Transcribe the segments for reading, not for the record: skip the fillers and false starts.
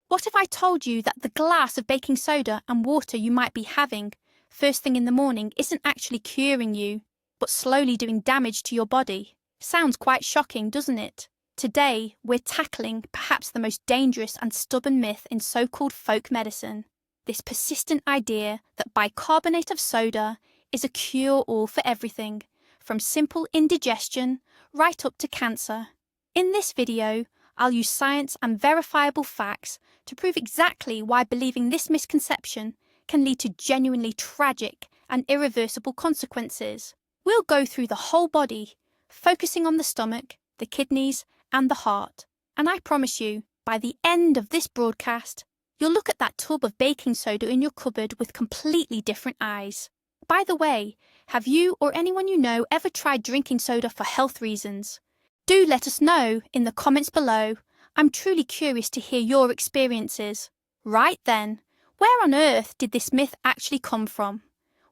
What if I told you that the glass of baking soda and water you might be having first thing in the morning isn't actually curing you, but slowly doing damage to your body? Sounds quite shocking, doesn't it? Today, we're tackling perhaps the most dangerous and stubborn myth in so-called folk medicine. This persistent idea that bicarbonate of soda is a cure-all for everything, from simple indigestion right up to cancer. In this video, I'll use science and verifiable facts to prove exactly why believing this misconception can lead to genuinely tragic and irreversible consequences. We'll go through the whole body, focusing on the stomach, the kidneys, and the heart. And I promise you, by the end of this broadcast, you'll look at that tub of baking soda in your cupboard with completely different eyes. By the way, have you or anyone you know ever tried drinking soda for health reasons? Do let us know in the comments below. I'm truly curious to hear your experiences. Right then, where on earth did this myth actually come from?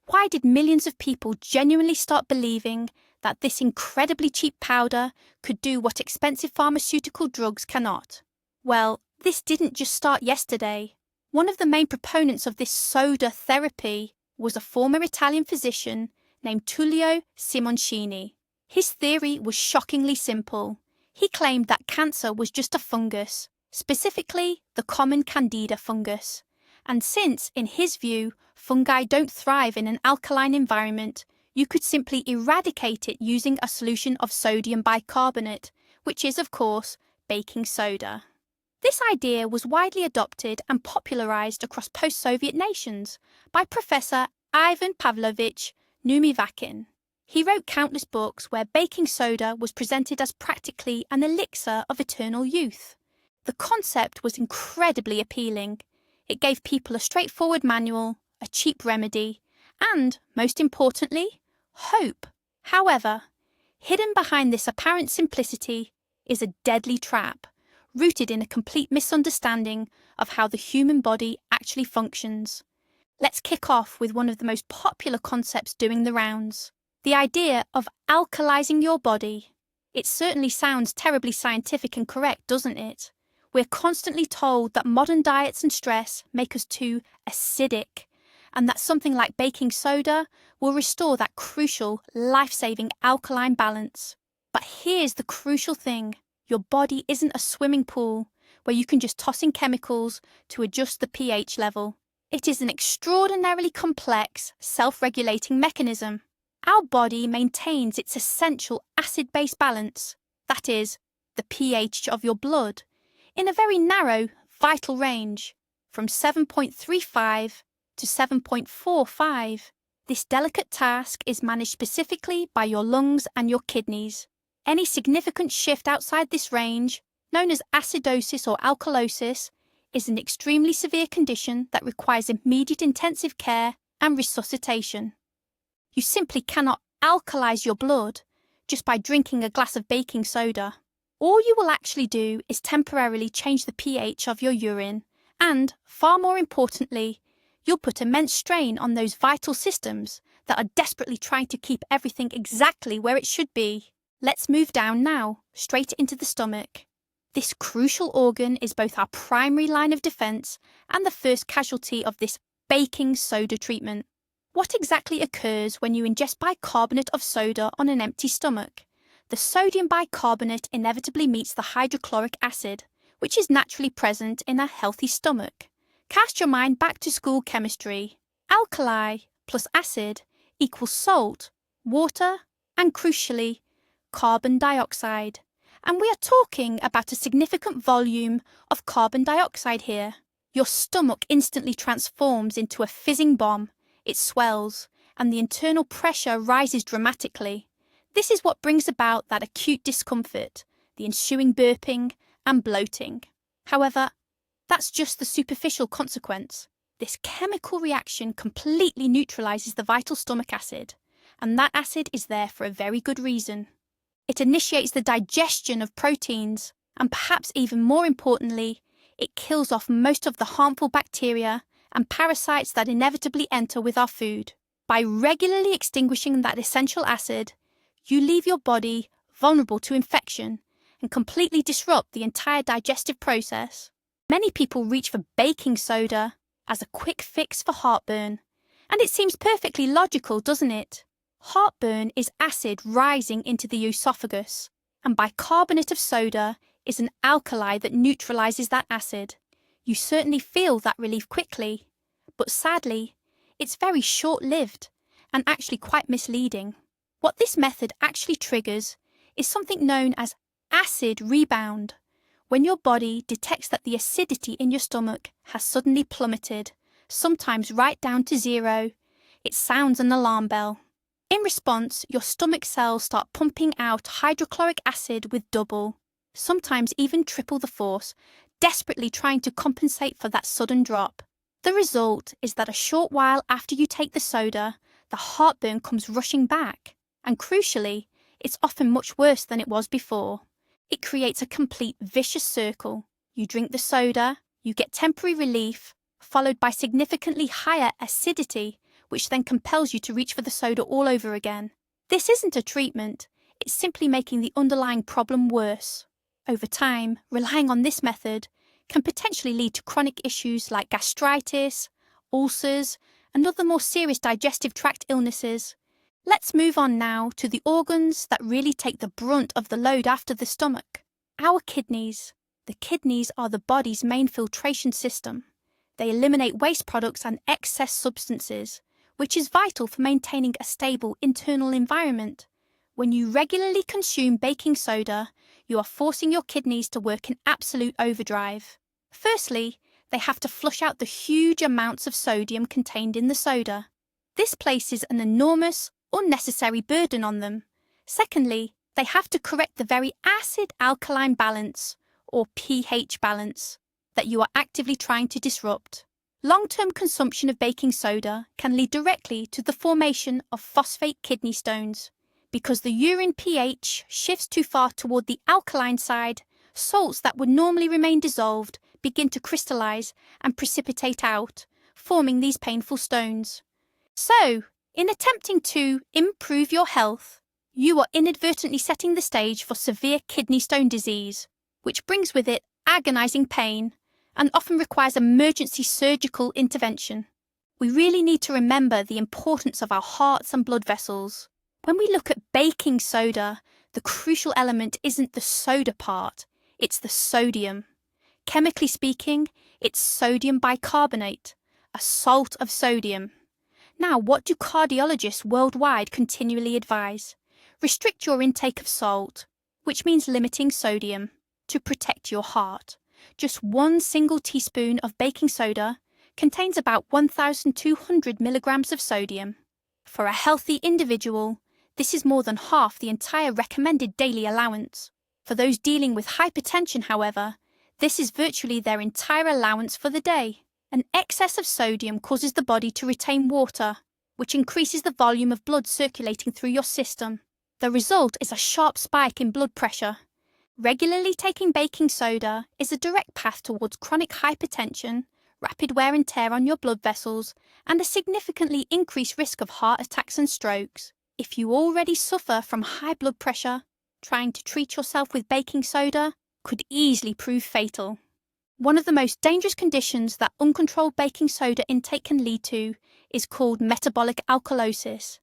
Why did millions of people genuinely start believing that this incredibly cheap powder could do what expensive pharmaceutical drugs cannot? Well, this didn't just start yesterday. One of the main proponents of this soda therapy was a former Italian physician named Tullio Simoncini. His theory was shockingly simple. He claimed that cancer was just a fungus, specifically the common Candida fungus. And since, in his view, fungi don't thrive in an alkaline environment, you could simply eradicate it using a solution of sodium bicarbonate, which is, of course, baking soda. This idea was widely adopted and popularized across post-Soviet nations by Professor Ivan Pavlovich Neumyvakin. He wrote countless books where baking soda was presented as practically an elixir of eternal youth. The concept was incredibly appealing. It gave people a straightforward manual, a cheap remedy, and, most importantly, hope. However, hidden behind this apparent simplicity is a deadly trap, rooted in a complete misunderstanding of how the human body actually functions. Let's kick off with one of the most popular concepts doing the rounds. The idea of alkalizing your body. It certainly sounds terribly scientific and correct, doesn't it? We're constantly told that modern diets and stress make us too acidic, and that something like baking soda will restore that crucial, life-saving alkaline balance. But here's the crucial thing. Your body isn't a swimming pool where you can just toss in chemicals to adjust the pH level. It is an extraordinarily complex, self-regulating mechanism. Our body maintains its essential acid-base balance, that is, the pH of your blood, in a very narrow, vital range, from 7.35 to 7.45. This delicate task is managed specifically by your lungs and your kidneys. Any significant shift outside this range, known as acidosis or alkalosis, is an extremely severe condition that requires immediate intensive care and resuscitation. You simply cannot alkalize your blood just by drinking a glass of baking soda. All you will actually do is temporarily change the pH of your urine and, far more importantly, you'll put immense strain on those vital systems that are desperately trying to keep everything exactly where it should be. Let's move down now, straight into the stomach. This crucial organ is both our primary line of defense and the first casualty of this baking soda treatment. What exactly occurs when you ingest bicarbonate of soda on an empty stomach? The sodium bicarbonate inevitably meets the hydrochloric acid, which is naturally present in a healthy stomach. Cast your mind back to school chemistry. Alkali plus acid equals salt, water, and crucially, carbon dioxide. And we are talking about a significant volume of carbon dioxide here. Your stomach instantly transforms into a fizzing bomb. It swells, and the internal pressure rises dramatically. This is what brings about that acute discomfort, the ensuing burping and bloating. However, that's just the superficial consequence. This chemical reaction completely neutralizes the vital stomach acid, and that acid is there for a very good reason. It initiates the digestion of proteins, and perhaps even more importantly, it kills off most of the harmful bacteria and parasites that inevitably enter with our food. By regularly extinguishing that essential acid, you leave your body vulnerable to infection and completely disrupt the entire digestive process. Many people reach for baking soda as a quick fix for heartburn, and it seems perfectly logical, doesn't it? Heartburn is acid rising into the esophagus, and bicarbonate of soda is an alkali that neutralizes that acid. You certainly feel that relief quickly, but sadly, it's very short-lived and actually quite misleading. What this method actually triggers is something known as acid rebound, when your body detects that the acidity in your stomach has suddenly plummeted, sometimes right down to zero. It sounds an alarm bell. In response, your stomach cells start pumping out hydrochloric acid with double, sometimes even triple the force, desperately trying to compensate for that sudden drop. The result is that a short while after you take the soda, the heartburn comes rushing back, and crucially, it's often much worse than it was before. It creates a complete vicious circle. You drink the soda, you get temporary relief, followed by significantly higher acidity, which then compels you to reach for the soda all over again. This isn't a treatment, it's simply making the underlying problem worse. Over time, relying on this method can potentially lead to chronic issues like gastritis, ulcers, and other more serious digestive tract illnesses. Let's move on now to the organs that really take the brunt of the load after the stomach. Our kidneys. The kidneys are the body's main filtration system. They eliminate waste products and excess substances, which is vital for maintaining a stable internal environment. When you regularly consume baking soda, you are forcing your kidneys to work in absolute overdrive. Firstly, they have to flush out the huge amounts of sodium contained in the soda. This places an enormous, unnecessary burden on them. Secondly, they have to correct the very acid-alkaline balance, or pH balance, that you are actively trying to disrupt. Long-term consumption of baking soda can lead directly to the formation of phosphate kidney stones. Because the urine pH shifts too far toward the alkaline side, salts that would normally remain dissolved begin to crystallize and precipitate out, forming these painful stones. So, in attempting to improve your health, you are inadvertently setting the stage for severe kidney stone disease, which brings with it agonizing pain and often requires emergency surgical intervention. We really need to remember the importance of our hearts and blood vessels. When we look at baking soda, the crucial element isn't the soda part, it's the sodium. Chemically speaking, it's sodium bicarbonate, a salt of sodium. Now, what do cardiologists worldwide continually advise? Restrict your intake of salt, which means limiting sodium, to protect your heart. Just 1 single teaspoon of baking soda contains about 1,200 milligrams of sodium. For a healthy individual, this is more than half the entire recommended daily allowance. For those dealing with hypertension, however, this is virtually their entire allowance for the day. An excess of sodium causes the body to retain water, which increases the volume of blood circulating through your system. The result is a sharp spike in blood pressure. Regularly taking baking soda is a direct path towards chronic hypertension, rapid wear and tear on your blood vessels, and a significantly increased risk of heart attacks and strokes. If you already suffer from high blood pressure, trying to treat yourself with baking soda could easily prove fatal. One of the most dangerous conditions that uncontrolled baking soda intake can lead to is called metabolic alkalosis.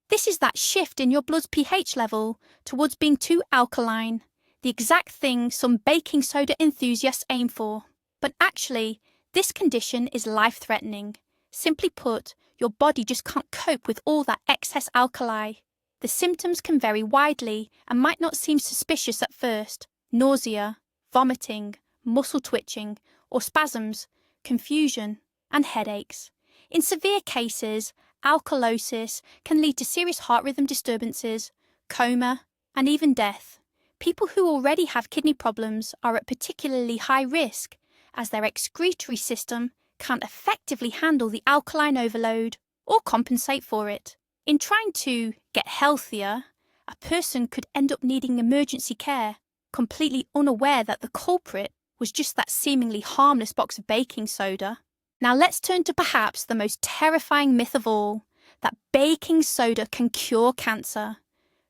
This is that shift in your blood's pH level towards being too alkaline, the exact thing some baking soda enthusiasts aim for. But actually, this condition is life-threatening. Simply put, your body just can't cope with all that excess alkali. The symptoms can vary widely and might not seem suspicious at first. Nausea, vomiting, muscle twitching, or spasms, confusion, and headaches. In severe cases, alkalosis can lead to serious heart rhythm disturbances, coma, and even death. People who already have kidney problems are at particularly high risk, as their excretory system can't effectively handle the alkaline overload or compensate for it. In trying to get healthier, a person could end up needing emergency care, completely unaware that the culprit was just that seemingly harmless box of baking soda. Now let's turn to perhaps the most terrifying myth of all, that baking soda can cure cancer.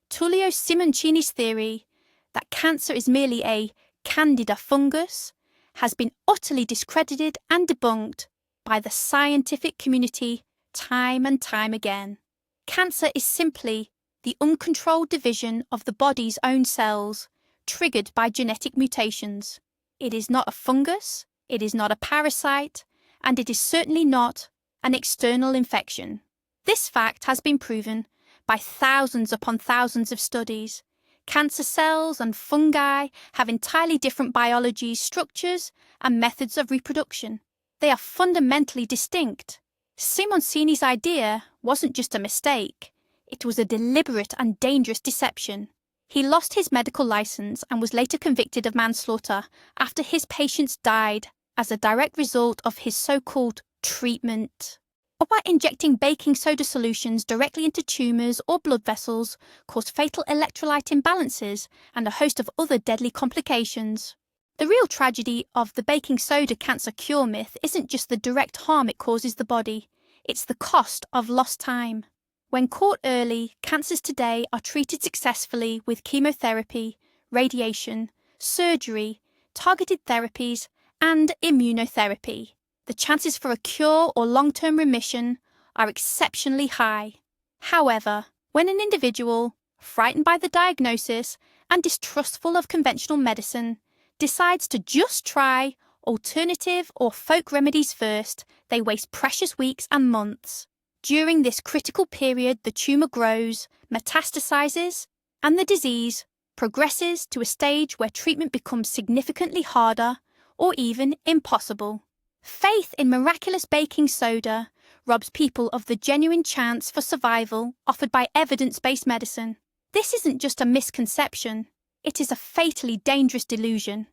Tullio Simoncini's theory that cancer is merely a candida fungus has been utterly discredited and debunked by the scientific community time and time again. Cancer is simply the uncontrolled division of the body's own cells, triggered by genetic mutations. It is not a fungus, it is not a parasite, and it is certainly not an external infection. This fact has been proven by thousands upon thousands of studies. Cancer cells and fungi have entirely different biologies, structures, and methods of reproduction. They are fundamentally distinct. Simoncini's idea wasn't just a mistake, it was a deliberate and dangerous deception. He lost his medical license and was later convicted of manslaughter after his patients died as a direct result of his so-called treatment. Or by injecting baking soda solutions directly into tumours or blood vessels caused fatal electrolyte imbalances and a host of other deadly complications. The real tragedy of the baking soda cancer cure myth isn't just the direct harm it causes the body, it's the cost of lost time. When caught early, cancers today are treated successfully with chemotherapy, radiation, surgery, targeted therapies, and immunotherapy. The chances for a cure or long-term remission are exceptionally high. However, when an individual, frightened by the diagnosis and distrustful of conventional medicine, decides to just try alternative or folk remedies first, they waste precious weeks and months. During this critical period, the tumour grows, metastasizes, and the disease progresses to a stage where treatment becomes significantly harder or even impossible. Faith in miraculous baking soda robs people of the genuine chance for survival offered by evidence-based medicine. This isn't just a misconception, it is a fatally dangerous delusion.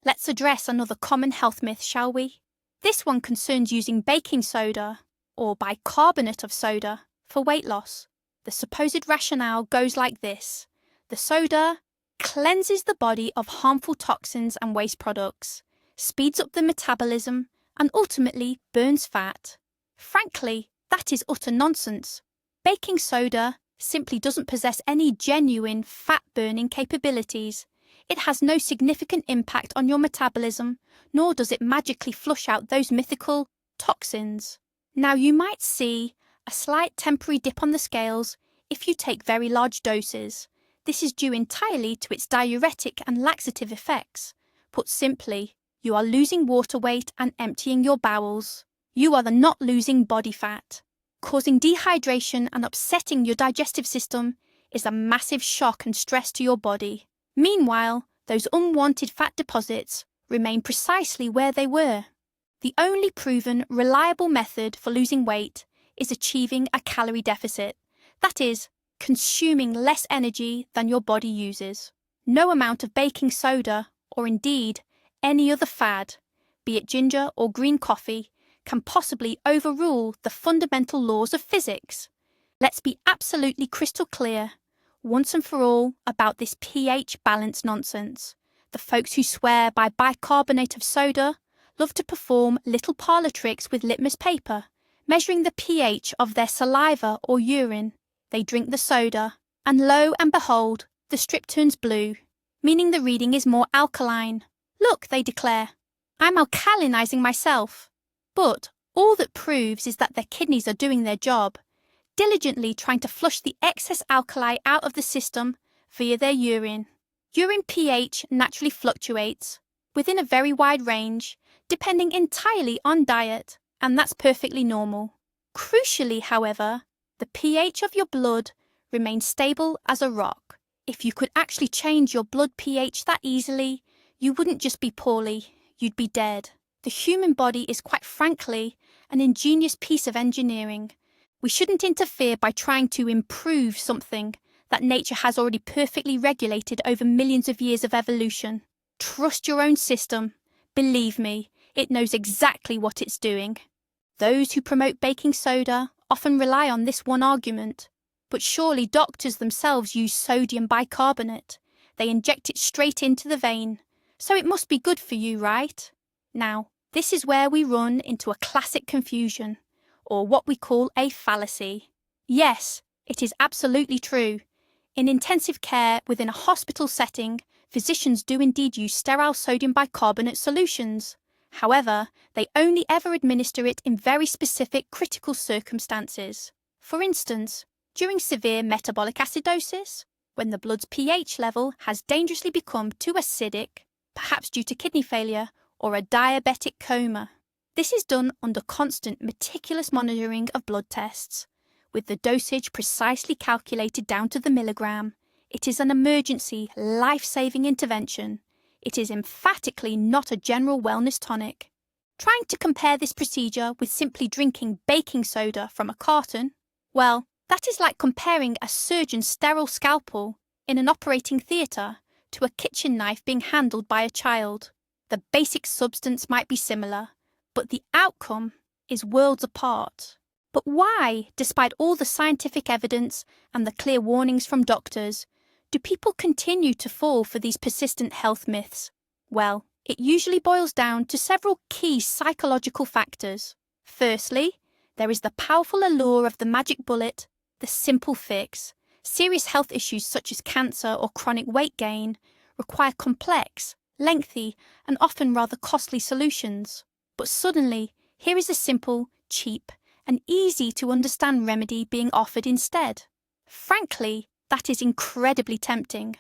Let's address another common health myth, shall we? This one concerns using baking soda, or bicarbonate of soda, for weight loss. The supposed rationale goes like this. The soda cleanses the body of harmful toxins and waste products, speeds up the metabolism, and ultimately burns fat. Frankly, that is utter nonsense. Baking soda simply doesn't possess any genuine fat-burning capabilities. It has no significant impact on your metabolism, nor does it magically flush out those mythical toxins. Now, you might see a slight temporary dip on the scales if you take very large doses. This is due entirely to its diuretic and laxative effects. Put simply, you are losing water weight and emptying your bowels. You are not losing body fat. Causing dehydration and upsetting your digestive system is a massive shock and stress to your body. Meanwhile, those unwanted fat deposits remain precisely where they were. The only proven, reliable method for losing weight is achieving a calorie deficit. That is, consuming less energy than your body uses. No amount of baking soda, or indeed any other fad, be it ginger or green coffee, can possibly overrule the fundamental laws of physics. Let's be absolutely crystal clear, once and for all, about this pH balance nonsense. The folks who swear by bicarbonate of soda love to perform little parlour tricks with litmus paper, measuring the pH of their saliva or urine. They drink the soda, and lo and behold, the strip turns blue, meaning the reading is more alkaline. Look, they declare, I'm alkalinizing myself. But all that proves is that their kidneys are doing their job, diligently trying to flush the excess alkali out of the system via their urine. Urine pH naturally fluctuates within a very wide range, depending entirely on diet, and that's perfectly normal. Crucially, however, the pH of your blood remains stable as a rock. If you could actually change your blood pH that easily, you wouldn't just be poorly, you'd be dead. The human body is quite frankly an ingenious piece of engineering. We shouldn't interfere by trying to improve something that nature has already perfectly regulated over millions of years of evolution. Trust your own system. Believe me, it knows exactly what it's doing. Those who promote baking soda often rely on this one argument. But surely doctors themselves use sodium bicarbonate. They inject it straight into the vein. So it must be good for you, right? Now, this is where we run into a classic confusion, or what we call a fallacy. Yes, it is absolutely true. In intensive care within a hospital setting, physicians do indeed use sterile sodium bicarbonate solutions. However, they only ever administer it in very specific critical circumstances. For instance, during severe metabolic acidosis, when the blood's pH level has dangerously become too acidic, perhaps due to kidney failure or a diabetic coma. This is done under constant, meticulous monitoring of blood tests, with the dosage precisely calculated down to the milligram. It is an emergency, life-saving intervention. It is emphatically not a general wellness tonic. Trying to compare this procedure with simply drinking baking soda from a carton, well, that is like comparing a surgeon's sterile scalpel in an operating theatre to a kitchen knife being handled by a child. The basic substance might be similar, but the outcome is worlds apart. But why, despite all the scientific evidence and the clear warnings from doctors, do people continue to fall for these persistent health myths? Well, it usually boils down to several key psychological factors. Firstly, there is the powerful allure of the magic bullet, the simple fix. Serious health issues such as cancer or chronic weight gain require complex, lengthy, and often rather costly solutions. But suddenly, here is a simple, cheap, and easy to understand remedy being offered instead. Frankly, that is incredibly tempting.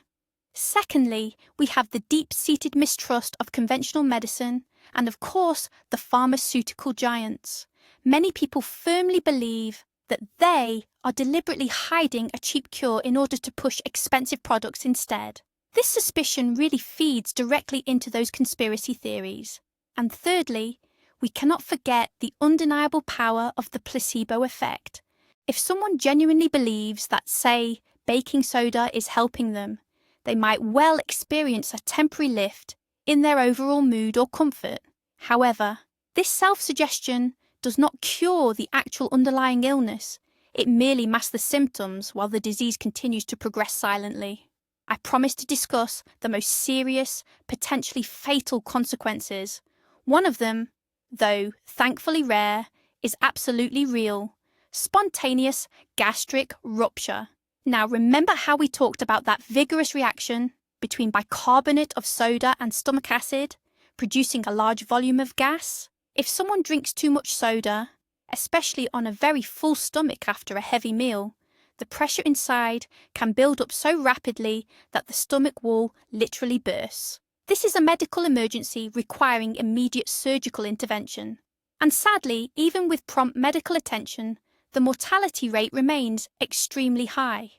Secondly, we have the deep-seated mistrust of conventional medicine and, of course, the pharmaceutical giants. Many people firmly believe that they are deliberately hiding a cheap cure in order to push expensive products instead. This suspicion really feeds directly into those conspiracy theories. And thirdly, we cannot forget the undeniable power of the placebo effect. If someone genuinely believes that, say, baking soda is helping them, they might well experience a temporary lift in their overall mood or comfort. However, this self-suggestion does not cure the actual underlying illness. It merely masks the symptoms while the disease continues to progress silently. I promise to discuss the most serious, potentially fatal consequences. One of them, though thankfully rare, is absolutely real: spontaneous gastric rupture. Now, remember how we talked about that vigorous reaction between bicarbonate of soda and stomach acid, producing a large volume of gas? If someone drinks too much soda, especially on a very full stomach after a heavy meal, the pressure inside can build up so rapidly that the stomach wall literally bursts. This is a medical emergency requiring immediate surgical intervention. And sadly, even with prompt medical attention, the mortality rate remains extremely high.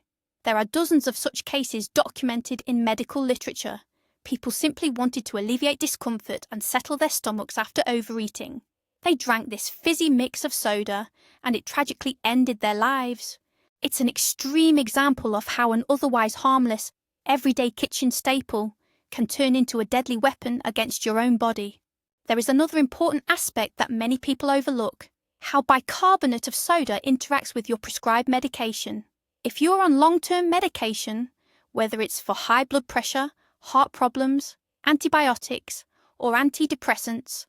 There are dozens of such cases documented in medical literature. People simply wanted to alleviate discomfort and settle their stomachs after overeating. They drank this fizzy mix of soda, and it tragically ended their lives. It's an extreme example of how an otherwise harmless, everyday kitchen staple can turn into a deadly weapon against your own body. There is another important aspect that many people overlook: how bicarbonate of soda interacts with your prescribed medication. If you're on long-term medication, whether it's for high blood pressure, heart problems, antibiotics, or antidepressants,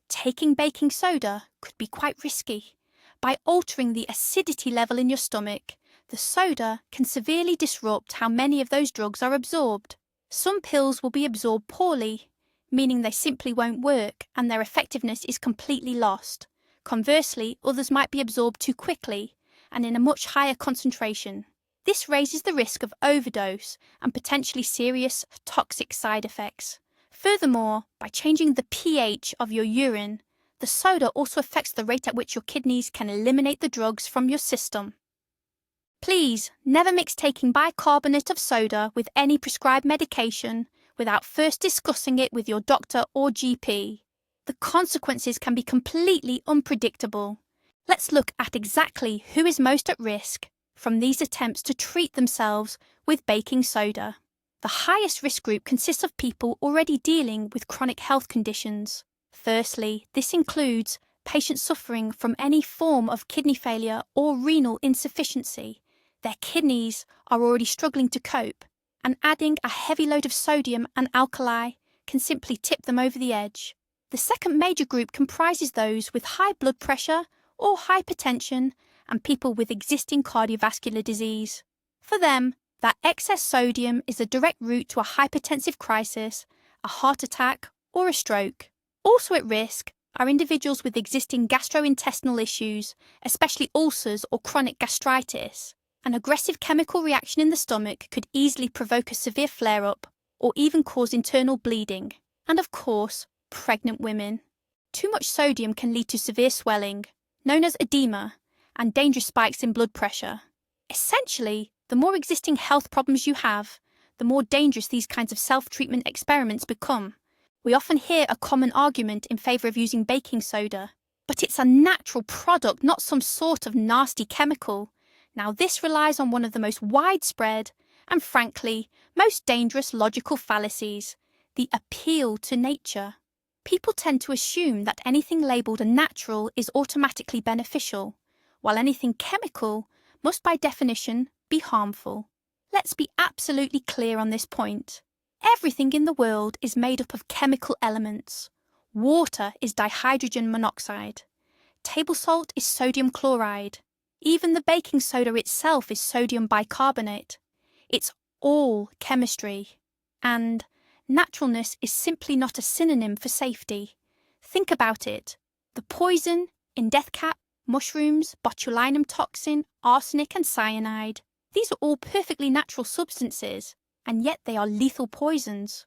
taking baking soda could be quite risky. By altering the acidity level in your stomach, the soda can severely disrupt how many of those drugs are absorbed. Some pills will be absorbed poorly, meaning they simply won't work and their effectiveness is completely lost. Conversely, others might be absorbed too quickly and in a much higher concentration. This raises the risk of overdose and potentially serious toxic side effects. Furthermore, by changing the pH of your urine, the soda also affects the rate at which your kidneys can eliminate the drugs from your system. Please never mix taking bicarbonate of soda with any prescribed medication without first discussing it with your doctor or GP. The consequences can be completely unpredictable. Let's look at exactly who is most at risk from these attempts to treat themselves with baking soda. The highest risk group consists of people already dealing with chronic health conditions. Firstly, this includes patients suffering from any form of kidney failure or renal insufficiency. Their kidneys are already struggling to cope, and adding a heavy load of sodium and alkali can simply tip them over the edge. The second major group comprises those with high blood pressure or hypertension and people with existing cardiovascular disease. For them, that excess sodium is a direct route to a hypertensive crisis, a heart attack, or a stroke. Also at risk are individuals with existing gastrointestinal issues, especially ulcers or chronic gastritis. An aggressive chemical reaction in the stomach could easily provoke a severe flare-up or even cause internal bleeding. And of course, pregnant women. Too much sodium can lead to severe swelling, known as edema, and dangerous spikes in blood pressure. Essentially, the more existing health problems you have, the more dangerous these kinds of self-treatment experiments become. We often hear a common argument in favour of using baking soda, but it's a natural product, not some sort of nasty chemical. Now this relies on one of the most widespread and frankly most dangerous logical fallacies, the appeal to nature. People tend to assume that anything labelled a natural is automatically beneficial, while anything chemical must by definition be harmful. Let's be absolutely clear on this point. Everything in the world is made up of chemical elements. Water is dihydrogen monoxide. Table salt is sodium chloride. Even the baking soda itself is sodium bicarbonate. It's all chemistry. And naturalness is simply not a synonym for safety. Think about it. The poison in death cap, mushrooms, botulinum toxin, arsenic and cyanide. These are all perfectly natural substances, and yet they are lethal poisons.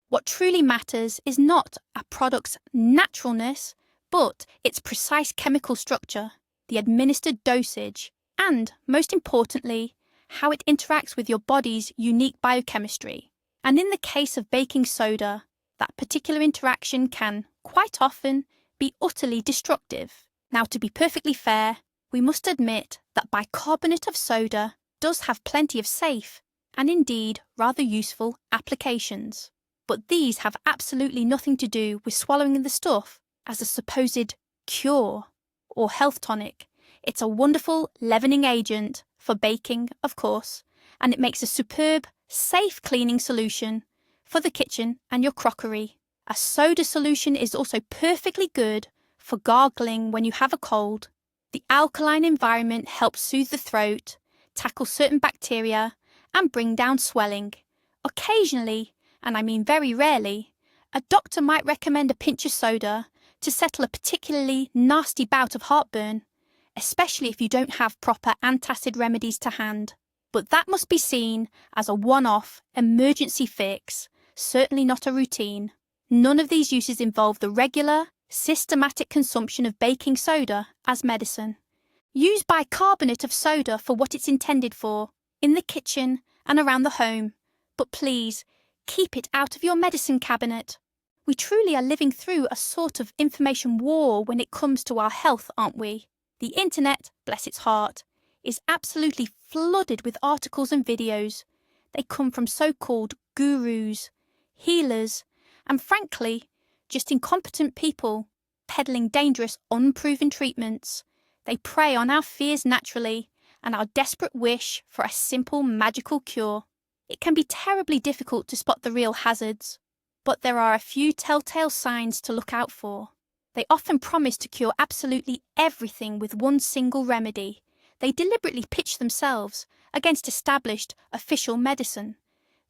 What truly matters is not a product's naturalness, but its precise chemical structure, the administered dosage, and, most importantly, how it interacts with your body's unique biochemistry. And in the case of baking soda, that particular interaction can, quite often, be utterly destructive. Now, to be perfectly fair, we must admit that bicarbonate of soda does have plenty of safe, and indeed rather useful, applications. But these have absolutely nothing to do with swallowing the stuff as a supposed cure or health tonic. It's a wonderful leavening agent for baking, of course, and it makes a superb, safe cleaning solution for the kitchen and your crockery. A soda solution is also perfectly good for gargling when you have a cold. The alkaline environment helps soothe the throat, tackle certain bacteria, and bring down swelling. Occasionally, and I mean very rarely, a doctor might recommend a pinch of soda to settle a particularly nasty bout of heartburn, especially if you don't have proper antacid remedies to hand. But that must be seen as a one-off emergency fix, certainly not a routine. None of these uses involve the regular, systematic consumption of baking soda as medicine. Use bicarbonate of soda for what it's intended for, in the kitchen and around the home, but please, keep it out of your medicine cabinet. We truly are living through a sort of information war when it comes to our health, aren't we? The internet, bless its heart, is absolutely flooded with articles and videos. They come from so-called gurus, healers, and frankly, just incompetent people peddling dangerous, unproven treatments. They prey on our fears naturally and our desperate wish for a simple, magical cure. It can be terribly difficult to spot the real hazards, but there are a few telltale signs to look out for. They often promise to cure absolutely everything with one single remedy. They deliberately pitch themselves against established official medicine.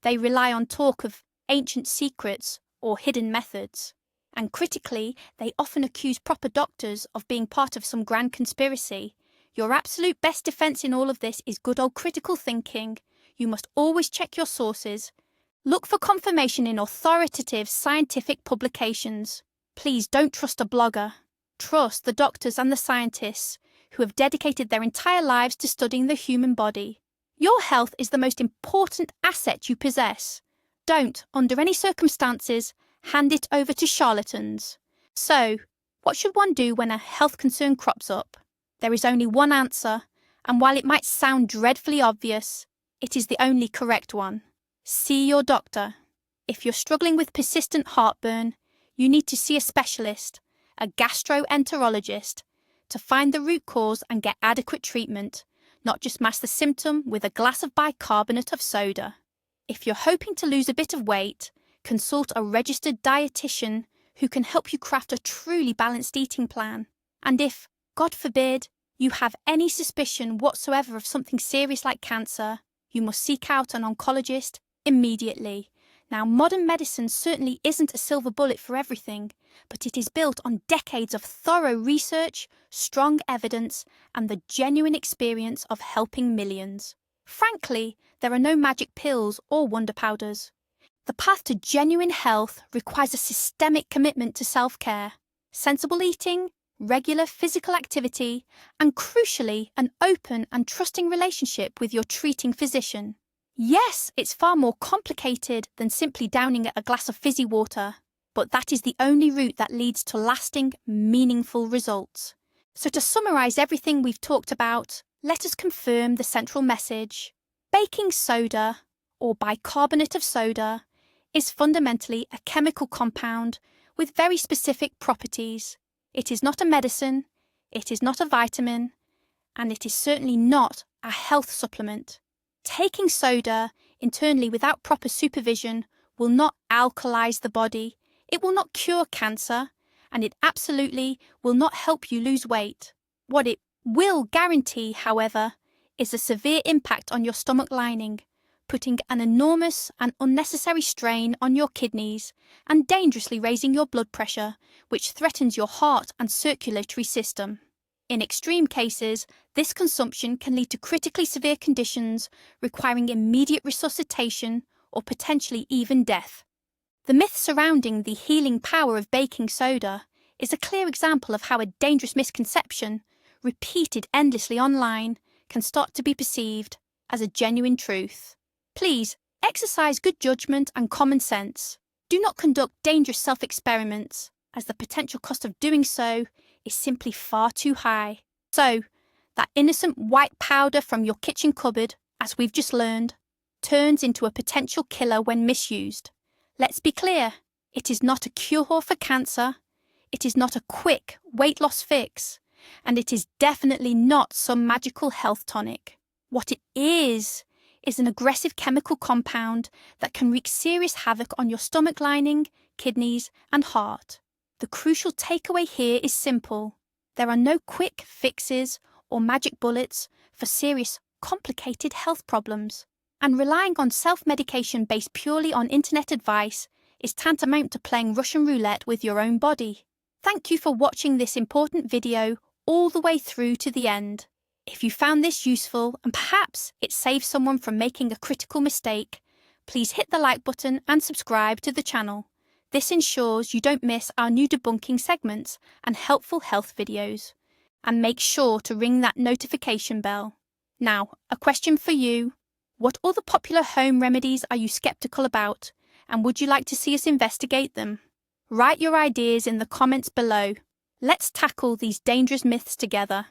They rely on talk of ancient secrets or hidden methods. And critically, they often accuse proper doctors of being part of some grand conspiracy. Your absolute best defence in all of this is good old critical thinking. You must always check your sources. Look for confirmation in authoritative scientific publications. Please don't trust a blogger. Trust the doctors and the scientists who have dedicated their entire lives to studying the human body. Your health is the most important asset you possess. Don't, under any circumstances, hand it over to charlatans. So, what should one do when a health concern crops up? There is only one answer, and while it might sound dreadfully obvious, it is the only correct one. See your doctor. If you're struggling with persistent heartburn, you need to see a specialist, a gastroenterologist, to find the root cause and get adequate treatment, not just mask the symptom with a glass of bicarbonate of soda. If you're hoping to lose a bit of weight, consult a registered dietitian who can help you craft a truly balanced eating plan. And if, God forbid, you have any suspicion whatsoever of something serious like cancer, you must seek out an oncologist immediately. Now, modern medicine certainly isn't a silver bullet for everything, but it is built on decades of thorough research, strong evidence, and the genuine experience of helping millions. Frankly, there are no magic pills or wonder powders. The path to genuine health requires a systemic commitment to self-care, sensible eating, regular physical activity, and crucially, an open and trusting relationship with your treating physician. Yes, it's far more complicated than simply downing a glass of fizzy water, but that is the only route that leads to lasting, meaningful results. So to summarize everything we've talked about, let us confirm the central message. Baking soda, or bicarbonate of soda, is fundamentally a chemical compound with very specific properties. It is not a medicine, it is not a vitamin, and it is certainly not a health supplement. Taking soda internally without proper supervision will not alkalize the body, it will not cure cancer, and it absolutely will not help you lose weight. What it will guarantee, however, is a severe impact on your stomach lining, putting an enormous and unnecessary strain on your kidneys and dangerously raising your blood pressure, which threatens your heart and circulatory system. In extreme cases, this consumption can lead to critically severe conditions requiring immediate resuscitation or potentially even death. The myth surrounding the healing power of baking soda is a clear example of how a dangerous misconception, repeated endlessly online, can start to be perceived as a genuine truth. Please, exercise good judgment and common sense. Do not conduct dangerous self-experiments, as the potential cost of doing so is simply far too high. So, that innocent white powder from your kitchen cupboard, as we've just learned, turns into a potential killer when misused. Let's be clear, it is not a cure for cancer, it is not a quick weight loss fix, and it is definitely not some magical health tonic. What it is an aggressive chemical compound that can wreak serious havoc on your stomach lining, kidneys, and heart. The crucial takeaway here is simple. There are no quick fixes or magic bullets for serious, complicated health problems, and relying on self-medication based purely on internet advice is tantamount to playing Russian roulette with your own body. Thank you for watching this important video all the way through to the end. If you found this useful and perhaps it saved someone from making a critical mistake, please hit the like button and subscribe to the channel. This ensures you don't miss our new debunking segments and helpful health videos. And make sure to ring that notification bell. Now, a question for you. What other popular home remedies are you skeptical about, and would you like to see us investigate them? Write your ideas in the comments below. Let's tackle these dangerous myths together.